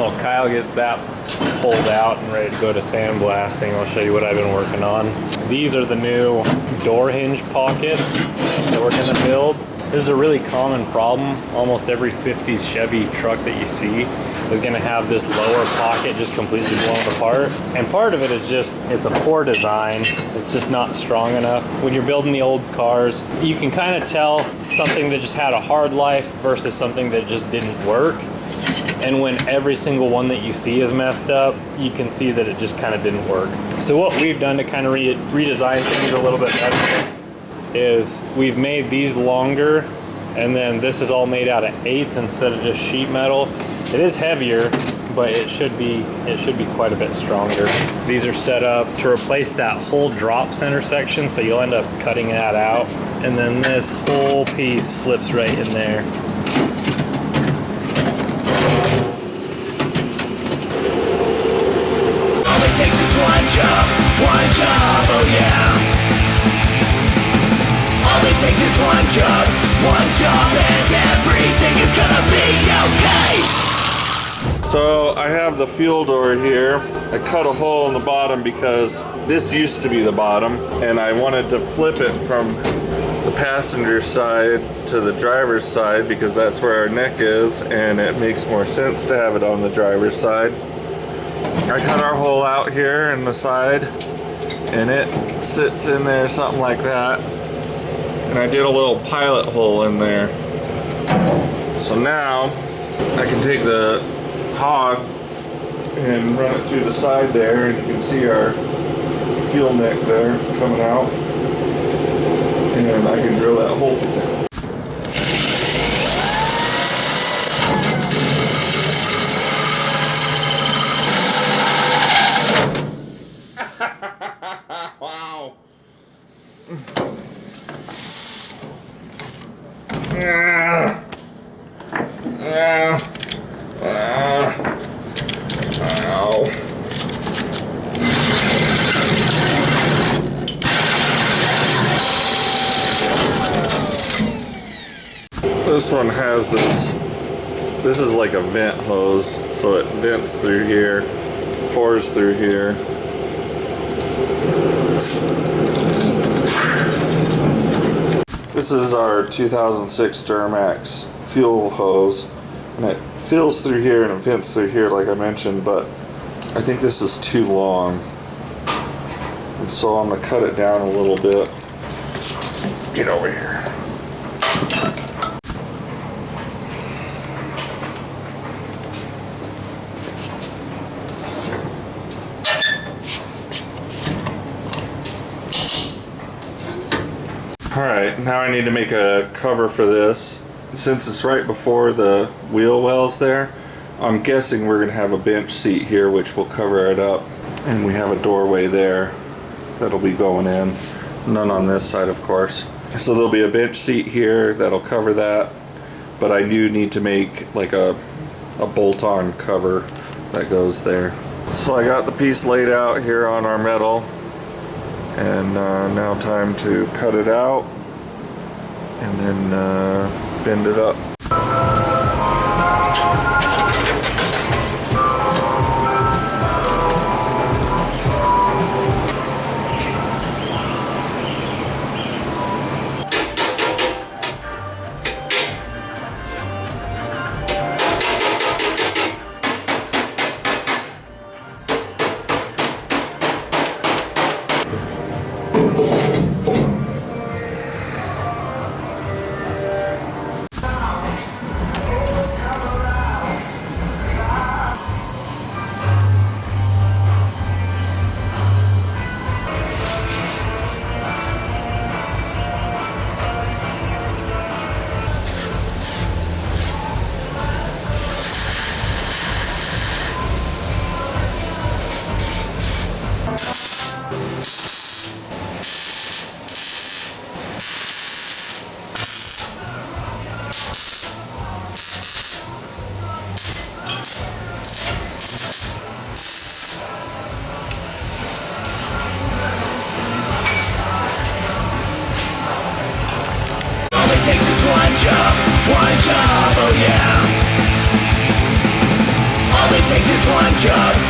While Kyle gets that pulled out and ready to go to sandblasting, I'll show you what I've been working on. These are the new door hinge pockets that we're gonna build. This is a really common problem. Almost every 50s Chevy truck that you see is gonna have this lower pocket just completely blown apart. And part of it is just, it's a poor design. It's just not strong enough. When you're building the old cars, you can kind of tell something that just had a hard life versus something that just didn't work. And when every single one that you see is messed up, you can see that it just kind of didn't work. So what we've done to kind of redesign things a little bit better is we've made these longer, and then this is all made out of 1/8 instead of just sheet metal. It is heavier, but it should be quite a bit stronger. These are set up to replace that whole drop center section, so you'll end up cutting that out, and then this whole piece slips right in there. All it takes is one job, oh yeah. All it takes is one job, and everything is gonna be okay. So I have the fuel door here. I cut a hole in the bottom because this used to be the bottom, and I wanted to flip it from the passenger side to the driver's side because that's where our neck is, and it makes more sense to have it on the driver's side. I cut our hole out here in the side, and it sits in there something like that. And I did a little pilot hole in there. So now I can take the hog and run it through the side there, and you can see our fuel neck there coming out. And I can drill that hole through there. Wow. Ow. This one has this is like a vent hose, so it vents through here, pours through here. This is our 2006 Duramax fuel hose, and it fills through here and it vents through here like I mentioned, but I think this is too long, and so I'm going to cut it down a little bit. Get over here. Alright, now I need to make a cover for this. Since it's right before the wheel wells there, I'm guessing we're going to have a bench seat here which will cover it up. And we have a doorway there that'll be going in. None on this side, of course. So there'll be a bench seat here that'll cover that. But I do need to make like a bolt-on cover that goes there. So I got the piece laid out here on our metal. And now time to cut it out and then bend it up. job,